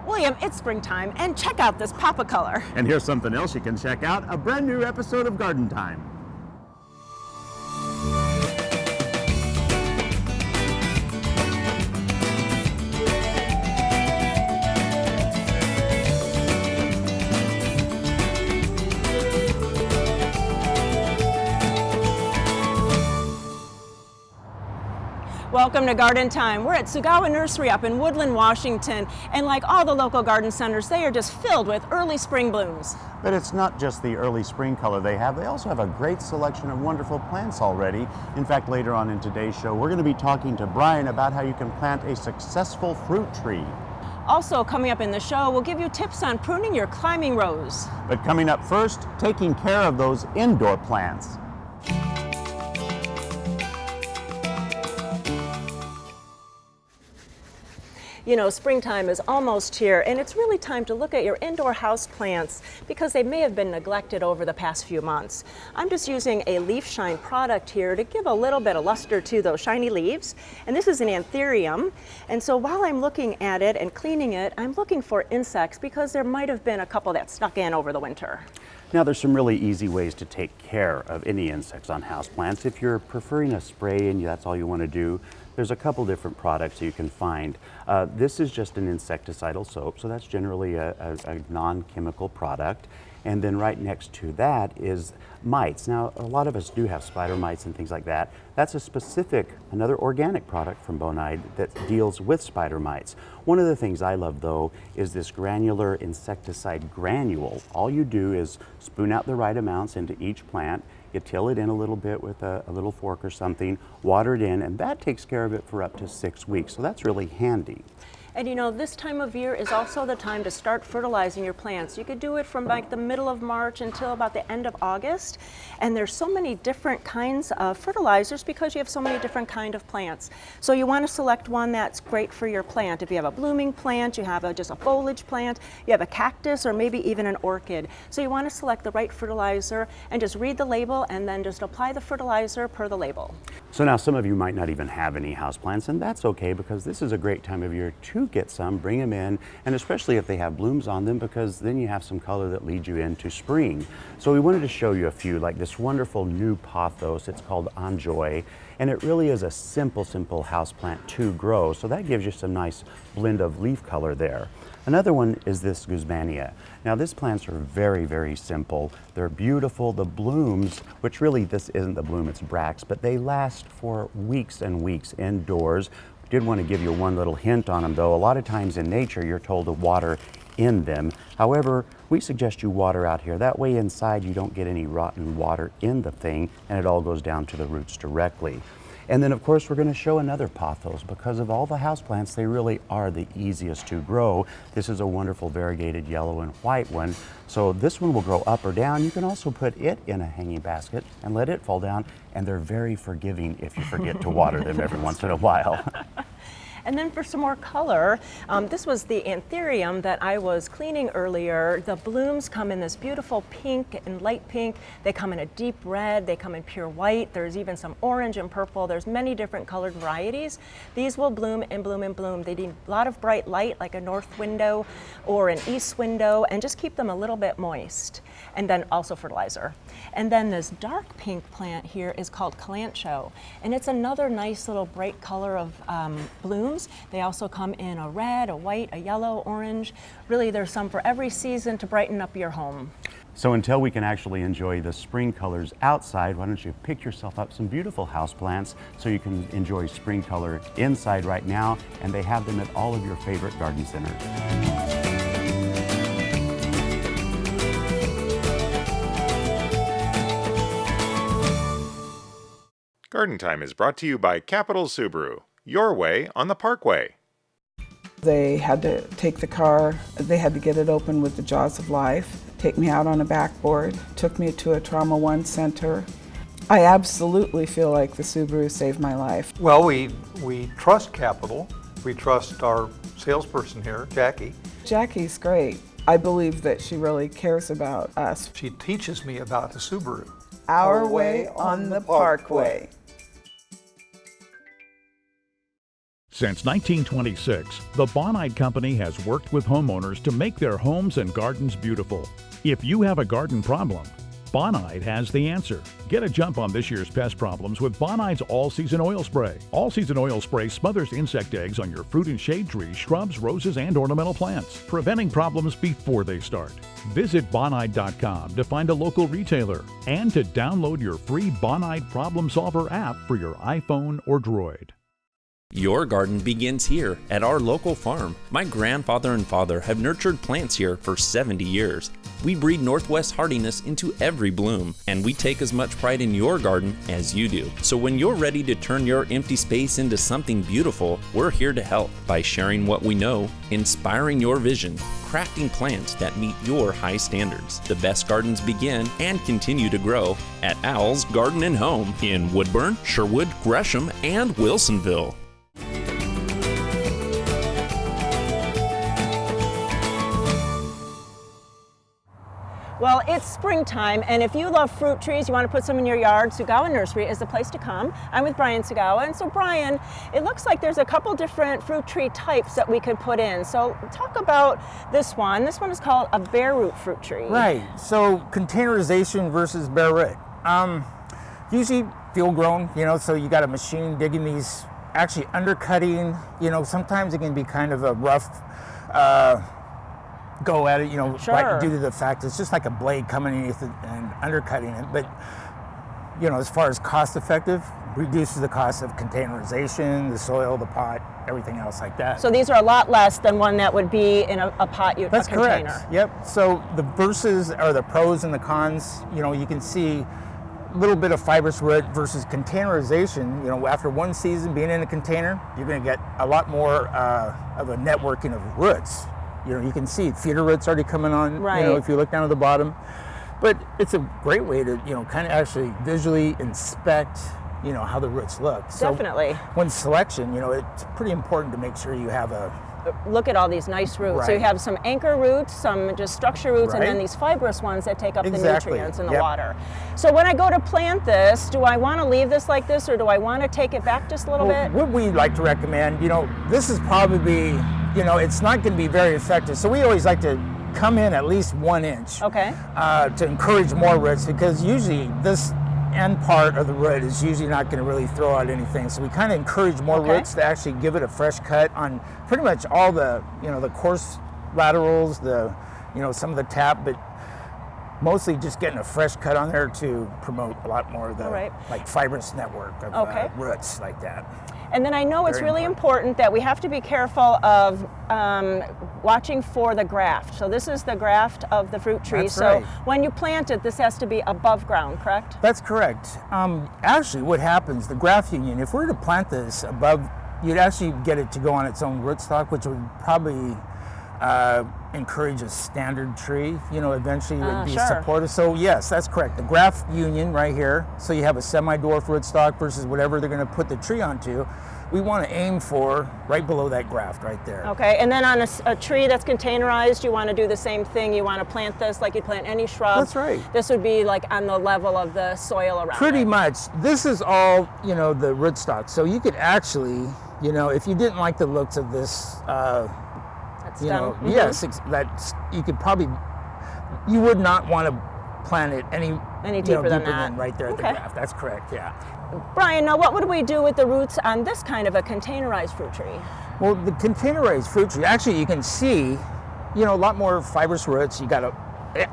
William, it's springtime, and check out this pop of color. And here's something else you can check out, a brand new episode of Garden Time. Welcome to Garden Time. We're at Sugawa Nursery up in Woodland, Washington, and like all the local garden centers, they are just filled with early spring blooms. But it's not just the early spring color they also have a great selection of wonderful plants already. In fact, later on in today's show, we're going to be talking to Brian about how you can plant a successful fruit tree. Also, coming up in the show, we'll give you tips on pruning your climbing rose. But coming up first, taking care of those indoor plants. You know, springtime is almost here, and it's really time to look at your indoor house plants because they may have been neglected over the past few months. I'm just using a leaf shine product here to give a little bit of luster to those shiny leaves. And this is an anthurium. And so while I'm looking at it and cleaning it, I'm looking for insects because there might have been a couple that snuck in over the winter. Now there's some really easy ways to take care of any insects on houseplants. If you're preferring a spray and that's all you want to do, there's a couple different products you can find. This is just an insecticidal soap, so that's generally a non-chemical product. And then right next to that is mites. Now, a lot of us do have spider mites and things like that. That's a specific, another organic product from BONIDE that deals with spider mites. One of the things I love, though, is this granular insecticide granule. All you do is spoon out the right amounts into each plant. You till it in a little bit with a little fork or something, water it in, and that takes care of it for up to 6 weeks. So that's really handy. And you know, this time of year is also the time to start fertilizing your plants. You could do it from like the middle of March until about the end of August. And there's so many different kinds of fertilizers because you have so many different kind of plants. So you want to select one that's great for your plant. If you have a blooming plant, you have just a foliage plant, you have a cactus, or maybe even an orchid. So you want to select the right fertilizer and just read the label and then just apply the fertilizer per the label. So now some of you might not even have any houseplants, and that's okay because this is a great time of year to get some, bring them in, and especially if they have blooms on them because then you have some color that leads you into spring. So we wanted to show you a few, like this wonderful new pothos. It's called Enjoy, and it really is a simple houseplant to grow. So that gives you some nice blend of leaf color there. Another one is this Guzmania. Now these plants are very simple. They're beautiful. The blooms, which really this isn't the bloom, it's bracts, but they last for weeks and weeks indoors. Did want to give you one little hint on them though. A lot of times in nature you're told to water in them. However, we suggest you water out here. That way inside you don't get any rotten water in the thing and it all goes down to the roots directly. And then of course we're going to show another pothos. Because of all the houseplants, they really are the easiest to grow. This is a wonderful variegated yellow and white one. So this one will grow up or down. You can also put it in a hanging basket and let it fall down, and they're very forgiving if you forget to water them every once in a while. And then for some more color, this was the anthurium that I was cleaning earlier. The blooms come in this beautiful pink and light pink. They come in a deep red. They come in pure white. There's even some orange and purple. There's many different colored varieties. These will bloom and bloom and bloom. They need a lot of bright light, like a north window or an east window, and just keep them a little bit moist. And then also fertilizer. And then this dark pink plant here is called Calancho, and it's another nice little bright color of blooms. They also come in a red, a white, a yellow, orange. Really, there's some for every season to brighten up your home. So until we can actually enjoy the spring colors outside, why don't you pick yourself up some beautiful houseplants so you can enjoy spring color inside right now, and they have them at all of your favorite garden centers. Garden Time is brought to you by Capital Subaru, your way on the Parkway. They had to take the car, they had to get it open with the jaws of life, take me out on a backboard, took me to a Trauma One center. I absolutely feel like the Subaru saved my life. Well, we trust Capital. We trust our salesperson here, Jackie. Jackie's great. I believe that she really cares about us. She teaches me about the Subaru. Our way on the Parkway. Since 1926, the BONIDE Company has worked with homeowners to make their homes and gardens beautiful. If you have a garden problem, BONIDE has the answer. Get a jump on this year's pest problems with BONIDE's All-Season Oil Spray. All-Season Oil Spray smothers insect eggs on your fruit and shade trees, shrubs, roses, and ornamental plants, preventing problems before they start. Visit bonide.com to find a local retailer and to download your free BONIDE Problem Solver app for your iPhone or Droid. Your garden begins here at our local farm. My grandfather and father have nurtured plants here for 70 years. We breed Northwest hardiness into every bloom, and we take as much pride in your garden as you do. So when you're ready to turn your empty space into something beautiful, we're here to help by sharing what we know, inspiring your vision, crafting plants that meet your high standards. The best gardens begin and continue to grow at Owl's Garden and Home in Woodburn, Sherwood, Gresham, and Wilsonville. Well, it's springtime, and if you love fruit trees, you want to put some in your yard, Sugawa Nursery is the place to come. I'm with Brian Sugawa, and so Brian, it looks like there's a couple different fruit tree types that we could put in. So talk about this one. This one is called a bare root fruit tree. Right, so containerization versus bare root. Usually field grown, so you got a machine digging these, actually undercutting, sometimes it can be kind of a rough, go at it, Sure. right, due to the fact it's just like a blade coming underneath it and undercutting it. But, as far as cost effective, reduces the cost of containerization, the soil, the pot, everything else like that. So these are a lot less than one that would be in a pot, That's a container. correct. Yep. So the verses or the pros and the cons, you can see a little bit of fibrous root versus containerization. After one season being in a container, you're going to get a lot more of a networking of roots. You can see feeder roots already coming on, right. If you look down at the bottom. But it's a great way to, kind of actually visually inspect, how the roots look. Definitely. So when selection, it's pretty important to make sure you have a... Look at all these nice roots. Right. So you have some anchor roots, some just structure roots, Right. and then these fibrous ones that take up the Exactly. nutrients in the Yep. water. So when I go to plant this, do I want to leave this like this, or do I want to take it back just a little bit? What we like to recommend, this is probably, it's not going to be very effective. So we always like to come in at least 1 inch Okay. to encourage more roots, because usually this end part of the root is usually not going to really throw out anything. So we kind of encourage more Okay. roots to actually give it a fresh cut on pretty much all the, the coarse laterals, the, some of the tap, but mostly just getting a fresh cut on there to promote a lot more of the All right. like fibrous network of Okay. roots like that. And then I know it's Very really important that we have to be careful of watching for the graft. So this is the graft of the fruit tree. That's so right. when you plant it, this has to be above ground, correct? That's correct. Actually, what happens, the graft union, if we were to plant this above, you'd actually get it to go on its own rootstock, which would probably encourage a standard tree. Eventually it would be Sure. supportive. So yes, that's correct. The graft union right here, so you have a semi-dwarf rootstock versus whatever they're going to put the tree onto. We want to aim for right below that graft right there. Okay, and then on a tree that's containerized, you want to do the same thing. You want to plant this like you plant any shrub. That's right. This would be like on the level of the soil around Pretty it. much. This is all, the rootstock. So you could actually, if you didn't like the looks of this, That's done. Mhm. yes, that's, you could probably, you would not want to plant it any deeper than that. right there at Okay. the graft. That's correct, yeah. Brian, now what would we do with the roots on this kind of a containerized fruit tree? Well, the containerized fruit tree, actually you can see, a lot more fibrous roots. You got an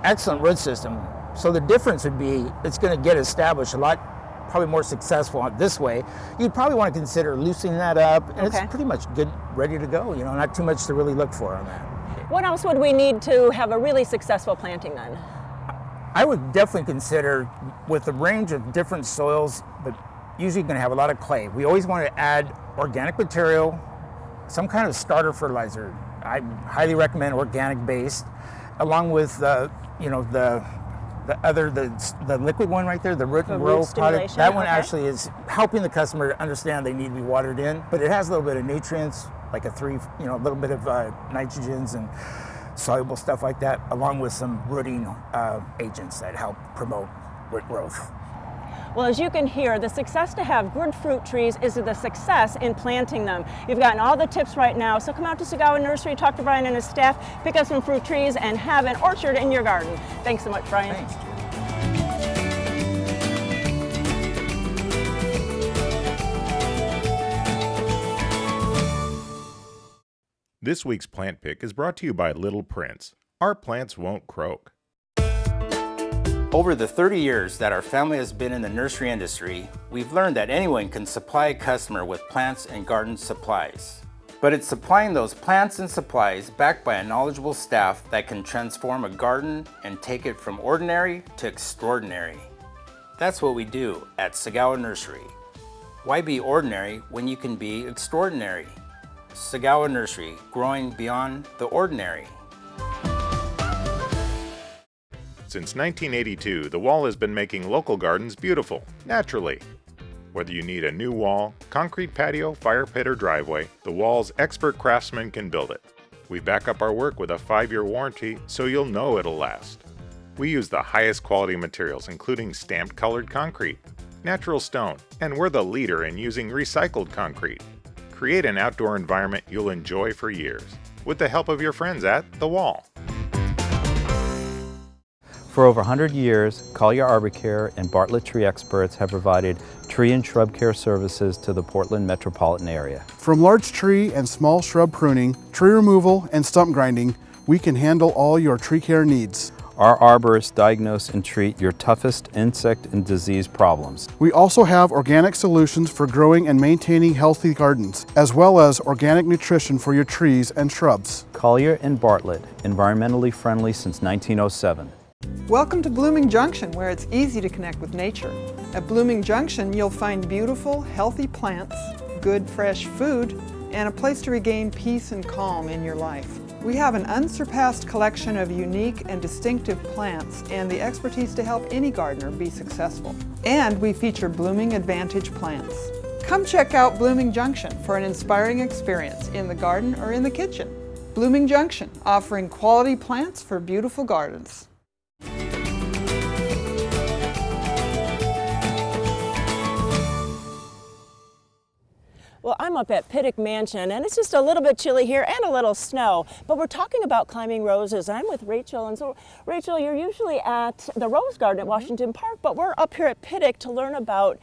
excellent root system. So the difference would be, it's going to get established a lot, probably more successful this way. You'd probably want to consider loosening that up, and Okay. it's pretty much good, ready to go. Not too much to really look for on that. What else would we need to have a really successful planting then? I would definitely consider, with a range of different soils, but usually going to have a lot of clay. We always want to add organic material, some kind of starter fertilizer. I highly recommend organic based, along with the liquid one right there, the root and root grow product. stimulation, That one okay. actually is helping the customer understand they need to be watered in, but it has a little bit of nutrients, like a little bit of nitrogens and soluble stuff like that, along with some rooting agents that help promote root growth. Well, as you can hear, the success to have good fruit trees is the success in planting them. You've gotten all the tips right now, so come out to Sagawa Nursery, talk to Brian and his staff, pick up some fruit trees, and have an orchard in your garden. Thanks so much, Brian. Thanks. This week's plant pick is brought to you by Little Prince. Our plants won't croak. Over the 30 years that our family has been in the nursery industry, we've learned that anyone can supply a customer with plants and garden supplies. But it's supplying those plants and supplies backed by a knowledgeable staff that can transform a garden and take it from ordinary to extraordinary. That's what we do at Sagawa Nursery. Why be ordinary when you can be extraordinary? Sagawa Nursery, growing beyond the ordinary. Since 1982, the Wall has been making local gardens beautiful, naturally. Whether you need a new wall, concrete patio, fire pit, or driveway, the Wall's expert craftsmen can build it. We back up our work with a 5-year warranty, so you'll know it'll last. We use the highest quality materials, including stamped colored concrete, natural stone, and we're the leader in using recycled concrete. Create an outdoor environment you'll enjoy for years, with the help of your friends at The Wall. For over 100 years, Collier Arbor Care and Bartlett Tree Experts have provided tree and shrub care services to the Portland metropolitan area. From large tree and small shrub pruning, tree removal, and stump grinding, we can handle all your tree care needs. Our arborists diagnose and treat your toughest insect and disease problems. We also have organic solutions for growing and maintaining healthy gardens, as well as organic nutrition for your trees and shrubs. Collier and Bartlett, environmentally friendly since 1907. Welcome to Blooming Junction, where it's easy to connect with nature. At Blooming Junction, you'll find beautiful, healthy plants, good, fresh food, and a place to regain peace and calm in your life. We have an unsurpassed collection of unique and distinctive plants and the expertise to help any gardener be successful. And we feature Blooming Advantage plants. Come check out Blooming Junction for an inspiring experience in the garden or in the kitchen. Blooming Junction, offering quality plants for beautiful gardens. Well, I'm up at Pittock Mansion, and it's just a little bit chilly here and a little snow, but we're talking about climbing roses. I'm with Rachel, and so Rachel, you're usually at the Rose Garden at Washington Park, but we're up here at Pittock to learn about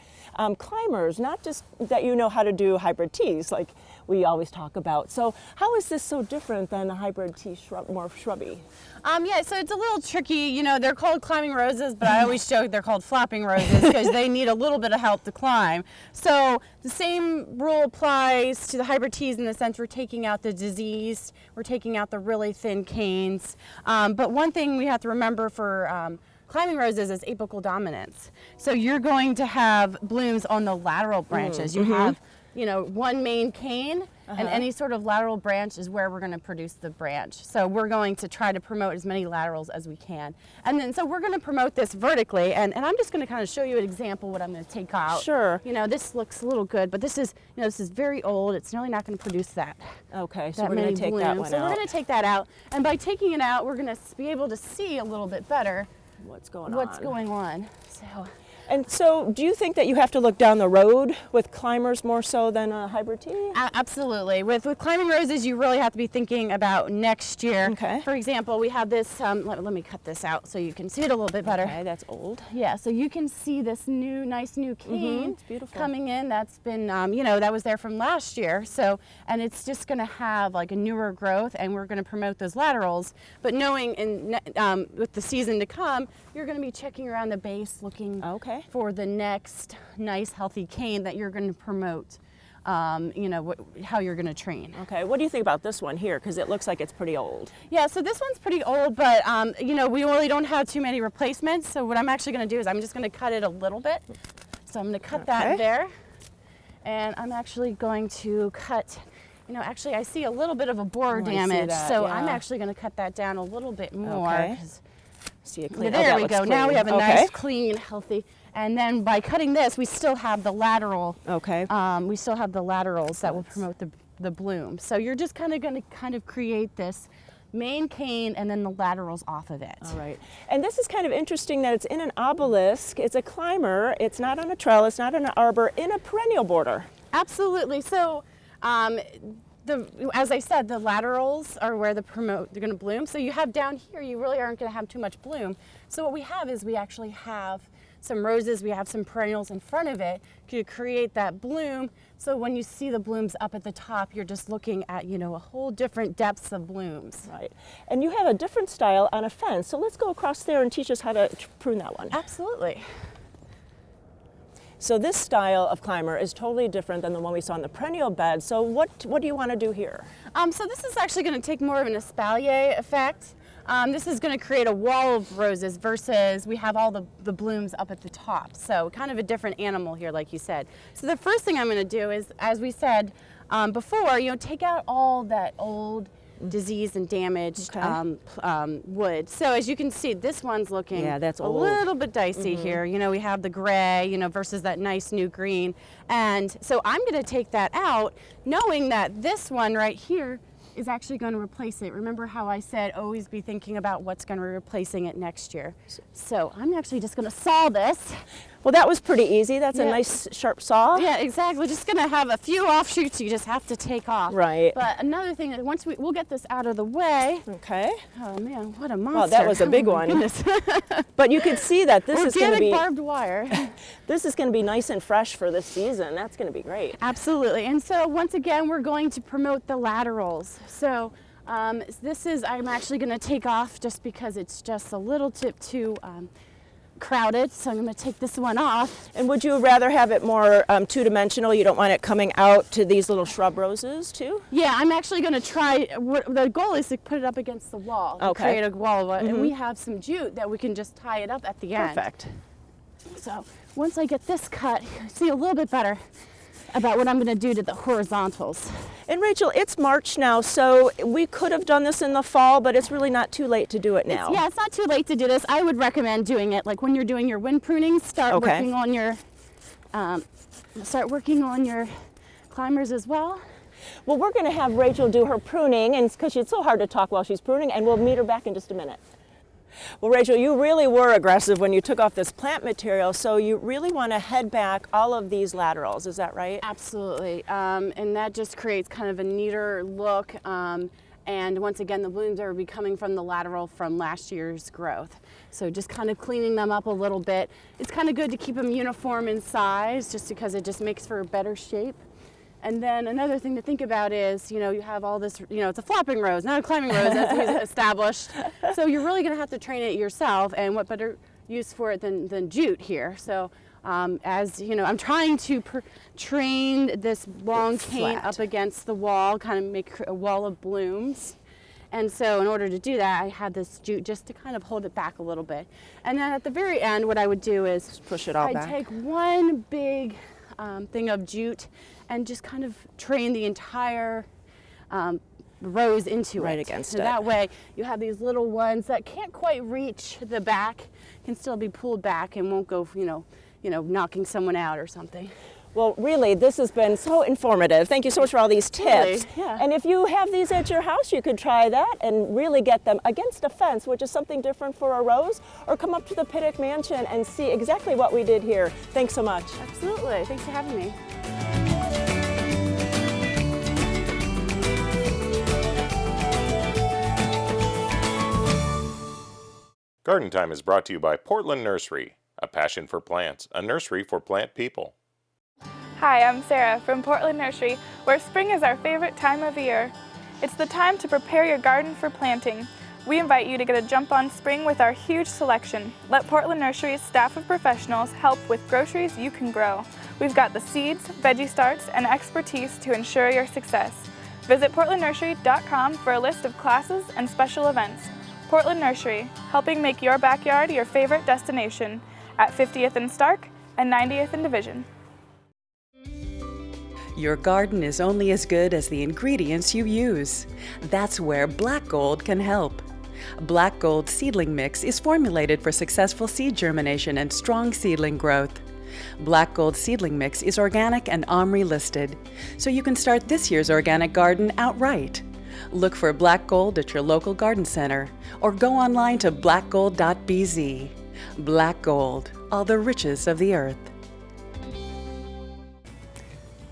climbers, not just that you know how to do hybrid teas like we always talk about. So how is this so different than a hybrid tea more shrubby? Yeah, so it's a little tricky. You know, they're called climbing roses, but I always joke they're called flapping roses because they need a little bit of help to climb. So the same rule applies to the hybrid teas in the sense we're taking out the diseased, we're taking out the really thin canes. But one thing we have to remember for climbing roses is apical dominance. So you're going to have blooms on the lateral branches. You have, you know, one main cane, and any sort of lateral branch is where we're going to produce the branch. So we're going to try to promote as many laterals as we can. And then so we're going to promote this vertically, and I'm just going to kind of show you an example what I'm going to take out. Sure. You know, this looks a little good, but this is, you know, this is very old. It's really not going to produce that. Okay, so we're going to take that one out. So we're going to take that out, and by taking it out, we're going to be able to see a little bit better what's going on. And so do you think that you have to look down the road with climbers more so than a hybrid tea? Absolutely. With climbing roses, you really have to be thinking about next year. Okay. For example, we have this, let me cut this out so you can see it a little bit better. Okay, that's old. Yeah, so you can see this nice new cane it's beautiful. coming in. That's been, you know, that was there from last year. So, and it's just going to have like a newer growth, and we're going to promote those laterals. But knowing with the season to come, you're going to be checking around the base looking for the next nice healthy cane that you're going to promote, you know, how you're going to train. Okay, what do you think about this one here? Because it looks like it's pretty old. Yeah, so this one's pretty old, but you know, we really don't have too many replacements. So what I'm actually going to do is I'm just going to cut it a little bit. So I'm going to cut that there, and I'm actually going to cut, you know, actually I see a little bit of a borer damage, so I'm actually going to cut that down a little bit more. See it clean. There we go. Now we have a nice, clean, healthy. And then by cutting this, we still have the lateral. We still have the laterals that will promote the bloom. So you're just kind of going to create this main cane and then the laterals off of it. All right. And this is kind of interesting that it's in an obelisk. It's a climber. It's not on a trellis, not on an arbor, in a perennial border. Absolutely. So, as I said, the laterals are where they're going to bloom. So you have down here, you really aren't going to have too much bloom. So what we have is we actually have some roses, we have some perennials in front of it to create that bloom. So when you see the blooms up at the top, you're just looking at, you know, a whole different depths of blooms. Right. And you have a different style on a fence. So let's go across there and teach us how to prune that one. Absolutely. So this style of climber is totally different than the one we saw in the perennial bed. So what do you want to do here? So this is actually going to take more of an espalier effect. This is going to create a wall of roses versus we have all the blooms up at the top. So kind of a different animal here, like you said. So the first thing I'm going to do is, as we said before, you know, take out all that old diseased and damaged wood. So as you can see, this one's looking that's a old. little bit dicey here. You know, we have the gray, you know, versus that nice new green. And so I'm going to take that out, knowing that this one right here is actually going to replace it. Remember how I said always be thinking about what's going to be replacing it next year. So I'm actually just going to saw this. Well, that was pretty easy. That's a nice sharp saw. Yeah, exactly. Just going to have a few offshoots you just have to take off. Right. But another thing that once we'll get this out of the way. Okay. Oh man, what a monster. Well, that was a big one. But you can see that this is going to be barbed wire. This is going to be nice and fresh for this season. That's going to be great. Absolutely. And so once again, we're going to promote the laterals. So this is, I'm actually going to take off just because it's just a little too crowded, so I'm going to take this one off. And would you rather have it more two-dimensional? You don't want it coming out to these little shrub roses too? Yeah, I'm actually going to try, the goal is to put it up against the wall, okay. create a wall, and we have some jute that we can just tie it up at the end. Perfect. So once I get this cut, you see a little bit better about what I'm going to do to the horizontals. And Rachel, it's March now, so we could have done this in the fall, but it's really not too late to do it now. It's not too late to do this. I would recommend doing it like when you're doing your wind pruning. Start working on your climbers as well. Well, we're going to have Rachel do her pruning, and because it's so hard to talk while she's pruning, and we'll meet her back in just a minute. Well, Rachel, you really were aggressive when you took off this plant material, so you really want to head back all of these laterals, is that right? Absolutely, and that just creates kind of a neater look, and once again, the blooms are coming from the lateral from last year's growth. So just kind of cleaning them up a little bit. It's kind of good to keep them uniform in size, just because it just makes for a better shape. And then another thing to think about is, you know, you have all this, you know, it's a flapping rose, not a climbing rose, as we've established. So you're really going to have to train it yourself, and what better use for it than jute here. So as you know, I'm trying to train this long cane up against the wall, kind of make a wall of blooms. And so in order to do that, I had this jute just to kind of hold it back a little bit. And then at the very end, what I would do is just push it all back. I'd take one big thing of jute and just kind of train the entire rows into it. Right against so it. That way you have these little ones that can't quite reach the back, can still be pulled back and won't go, you know, knocking someone out or something. Well, really, this has been so informative. Thank you so much for all these tips. Really? Yeah. And if you have these at your house, you could try that and really get them against a fence, which is something different for a rose, or come up to the Pittock Mansion and see exactly what we did here. Thanks so much. Absolutely. Thanks for having me. Garden Time is brought to you by Portland Nursery, a passion for plants, a nursery for plant people. Hi, I'm Sarah from Portland Nursery, where spring is our favorite time of year. It's the time to prepare your garden for planting. We invite you to get a jump on spring with our huge selection. Let Portland Nursery's staff of professionals help with groceries you can grow. We've got the seeds, veggie starts, and expertise to ensure your success. Visit portlandnursery.com for a list of classes and special events. Portland Nursery, helping make your backyard your favorite destination at 50th and Stark and 90th and Division. Your garden is only as good as the ingredients you use. That's where Black Gold can help. Black Gold Seedling Mix is formulated for successful seed germination and strong seedling growth. Black Gold Seedling Mix is organic and OMRI listed, so you can start this year's organic garden outright. Look for Black Gold at your local garden center or go online to blackgold.bz. Black Gold, all the riches of the earth.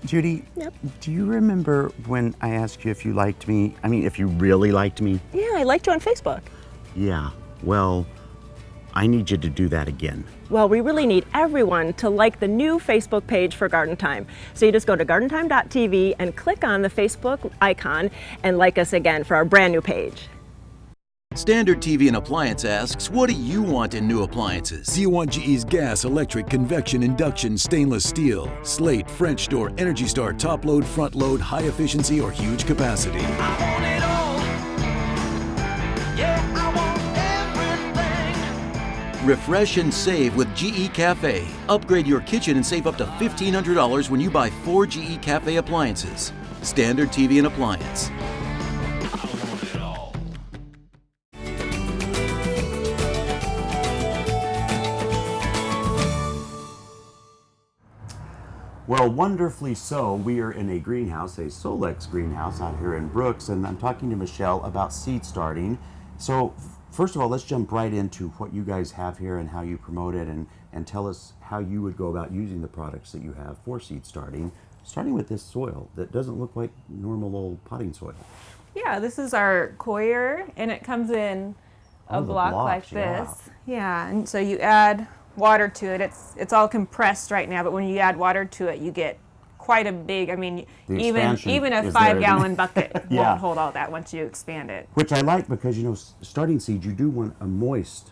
Judy, Yep. do you remember when I asked you if you liked me? I mean, if you really liked me? Yeah, I liked you on Facebook. Yeah, well, I need you to do that again. Well, we really need everyone to like the new Facebook page for Garden Time. So you just go to gardentime.tv and click on the Facebook icon and like us again for our brand new page. Standard TV and Appliance asks, what do you want in new appliances? Do you want GE's gas, electric, convection, induction, stainless steel, slate, French door, Energy Star, top load, front load, high efficiency, or huge capacity? I want it all. Yeah, I want everything. Refresh and save with GE Cafe. Upgrade your kitchen and save up to $1,500 when you buy 4 GE Cafe appliances. Standard TV and Appliance. Well, wonderfully so. We are in a greenhouse, a Solex greenhouse out here in Brooks, and I'm talking to Michelle about seed starting. So first of all, let's jump right into what you guys have here and how you promote it, and tell us how you would go about using the products that you have for seed starting, starting with this soil that doesn't look like normal old potting soil. Yeah, this is our coir, and it comes in a block like this. Yeah, and so you add water to it. It's all compressed right now, but when you add water to it, you get quite a big, I mean, even a 5-gallon bucket won't hold all that once you expand it. Which I like because, you know, starting seeds, you do want a moist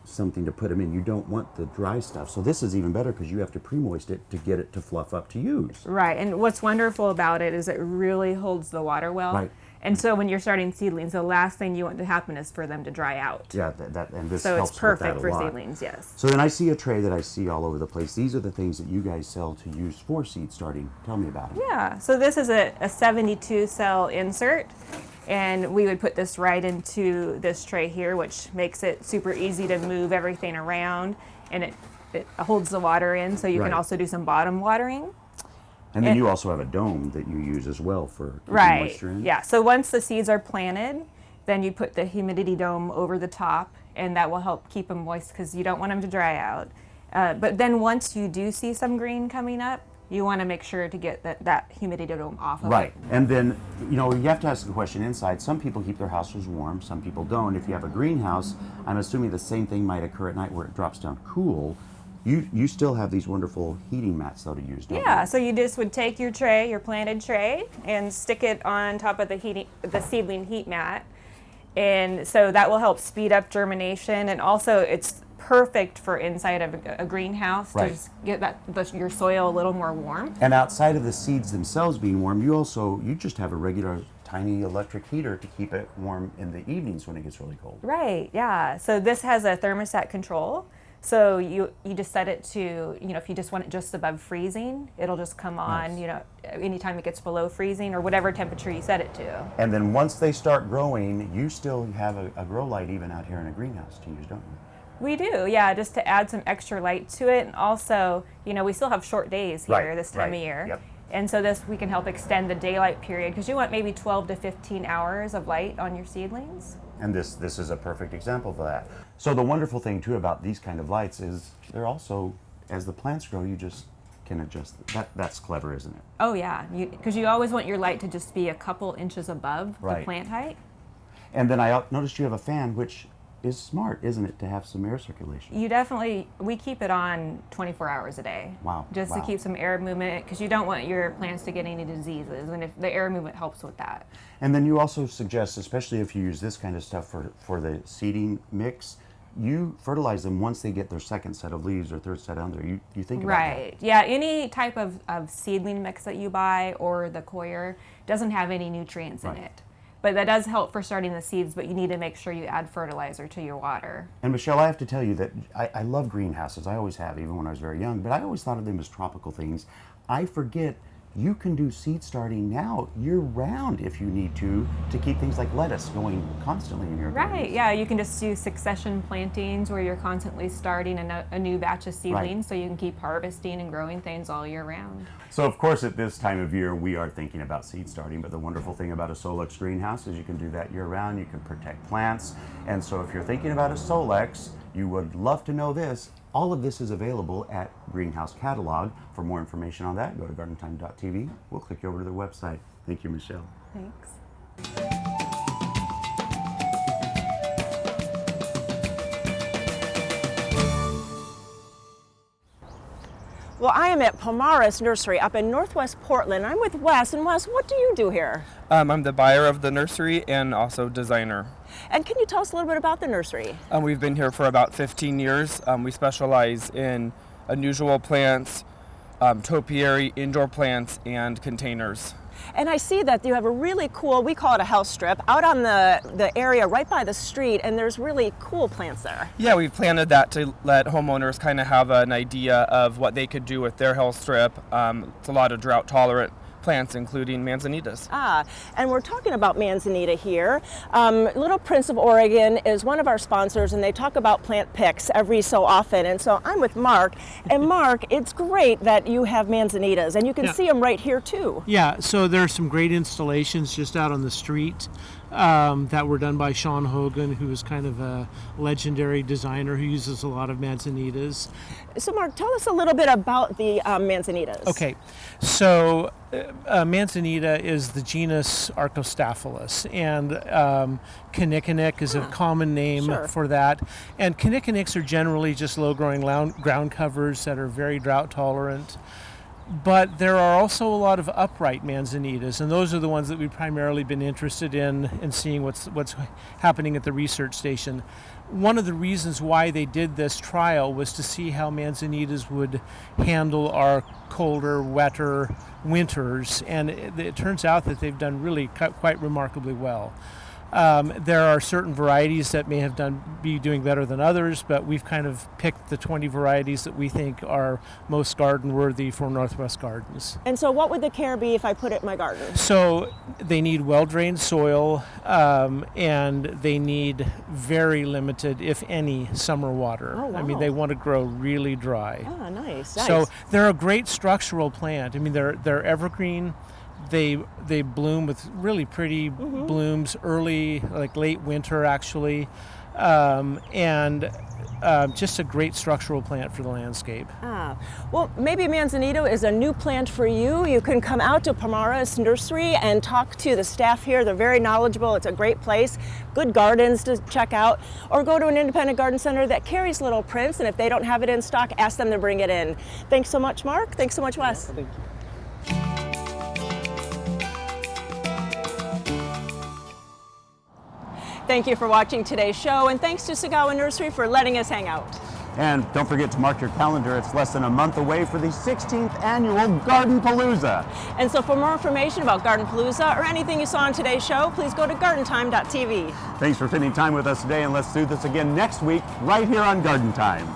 something to put them in. You don't want the dry stuff. So this is even better because you have to pre-moist it to get it to fluff up to use. Right, and what's wonderful about it is it really holds the water well. Right. And so when you're starting seedlings, the last thing you want to happen is for them to dry out. Yeah, and this so helps it's perfect with that a for lot. seedlings, yes. So then I see a tray that I see all over the place. These are the things that you guys sell to use for seed starting. Tell me about it. Yeah, so this is a 72 cell insert, and we would put this right into this tray here, which makes it super easy to move everything around, and it holds the water in, so you can also do some bottom watering. And then you also have a dome that you use as well for keeping moisture in. Yeah, so once the seeds are planted, then you put the humidity dome over the top, and that will help keep them moist because you don't want them to dry out. But then once you do see some green coming up, you want to make sure to get that humidity dome off of it. Right, and then, you know, you have to ask the question inside. Some people keep their houses warm, some people don't. If you have a greenhouse, I'm assuming the same thing might occur at night where it drops down cool. You still have these wonderful heating mats though to use, don't you? Yeah, so you just would take your tray, your planted tray, and stick it on top of the seedling heat mat. And so that will help speed up germination, and also it's perfect for inside of a greenhouse to just get your soil a little more warm. And outside of the seeds themselves being warm, you just have a regular tiny electric heater to keep it warm in the evenings when it gets really cold. Right, yeah. So this has a thermostat control. So you just set it to, you know, if you just want it just above freezing, it'll just come on, you know, anytime it gets below freezing or whatever temperature you set it to. And then once they start growing, you still have a grow light even out here in a greenhouse to use, don't you? We do, yeah, just to add some extra light to it. And also, you know, we still have short days here this time of year. Yep. And so we can help extend the daylight period because you want maybe 12 to 15 hours of light on your seedlings. And this is a perfect example of that. So the wonderful thing too about these kind of lights is they're also, as the plants grow, you just can adjust. That's clever, isn't it? Oh yeah, because you always want your light to just be a couple inches above the plant height. And then I noticed you have a fan, which is smart, isn't it, to have some air circulation? We keep it on 24 hours a day. Wow. Just to keep some air movement, because you don't want your plants to get any diseases, and if the air movement helps with that. And then you also suggest, especially if you use this kind of stuff for the seeding mix, you fertilize them once they get their second set of leaves or third set under. You think about that. Right. Yeah, any type of seedling mix that you buy or the coir doesn't have any nutrients in it. But that does help for starting the seeds, but you need to make sure you add fertilizer to your water. And Michelle, I have to tell you that I love greenhouses. I always have, even when I was very young, but I always thought of them as tropical things. I forget you can do seed starting now year-round if you need to keep things like lettuce going constantly in your garden. Right, yeah, you can just do succession plantings where you're constantly starting a new batch of seedlings, so you can keep harvesting and growing things all year round. So of course at this time of year we are thinking about seed starting, but the wonderful thing about a Solex greenhouse is you can do that year-round, you can protect plants, and so if you're thinking about a Solex, you would love to know this. All of this is available at Greenhouse Catalog. For more information on that, go to gardentime.tv. We'll click you over to their website. Thank you, Michelle. Thanks. Well, I am at Palmaris Nursery up in Northwest Portland. I'm with Wes, and Wes, what do you do here? I'm the buyer of the nursery and also designer. And can you tell us a little bit about the nursery? We've been here for about 15 years. We specialize in unusual plants, topiary, indoor plants, and containers. And I see that you have a really cool, we call it a house strip, out on the area right by the street, and there's really cool plants there. Yeah, we've planted that to let homeowners kind of have an idea of what they could do with their house strip. It's a lot of drought-tolerant plants, including manzanitas. And we're talking about manzanita here. Little Prince of Oregon is one of our sponsors, and they talk about plant picks every so often. And so I'm with Mark, and Mark, it's great that you have manzanitas, and you can see them right here too. Yeah, so there are some great installations just out on the street that were done by Sean Hogan, who is kind of a legendary designer who uses a lot of manzanitas. So Mark, tell us a little bit about the manzanitas. Okay, so manzanita is the genus Archostaphylos, and kinnikinick is a common name for that. And kinnikinics are generally just low-growing ground covers that are very drought tolerant. But there are also a lot of upright manzanitas, and those are the ones that we've primarily been interested in and seeing what's happening at the research station. One of the reasons why they did this trial was to see how manzanitas would handle our colder, wetter winters, and it turns out that they've done really quite remarkably well. There are certain varieties that may have be doing better than others, but we've kind of picked the 20 varieties that we think are most garden worthy for Northwest Gardens. And so what would the care be if I put it in my garden? So they need well-drained soil, and they need very limited, if any, summer water. Oh, wow. I mean, they want to grow really dry. Ah, nice. So they're a great structural plant. I mean, they're evergreen. They bloom with really pretty blooms early, like late winter actually, and just a great structural plant for the landscape. Well, maybe manzanita is a new plant for you. You can come out to Palmaris Nursery and talk to the staff here. They're very knowledgeable. It's a great place, good gardens to check out, or go to an independent garden center that carries Little Prince, and if they don't have it in stock, ask them to bring it in. Thanks so much, Mark. Thanks so much, Wes. Thank you. Thank you for watching today's show, and thanks to Sagawa Nursery for letting us hang out. And don't forget to mark your calendar. It's less than a month away for the 16th annual Garden Palooza. And so for more information about Garden Palooza or anything you saw on today's show, please go to gardentime.tv. Thanks for spending time with us today, and let's do this again next week right here on Garden Time.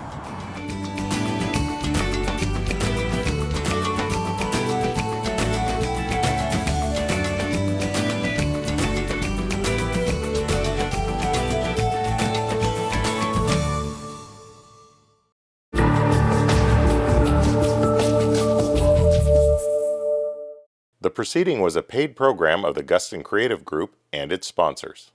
The proceeding was a paid program of the GUSTIN Creative Group and its sponsors.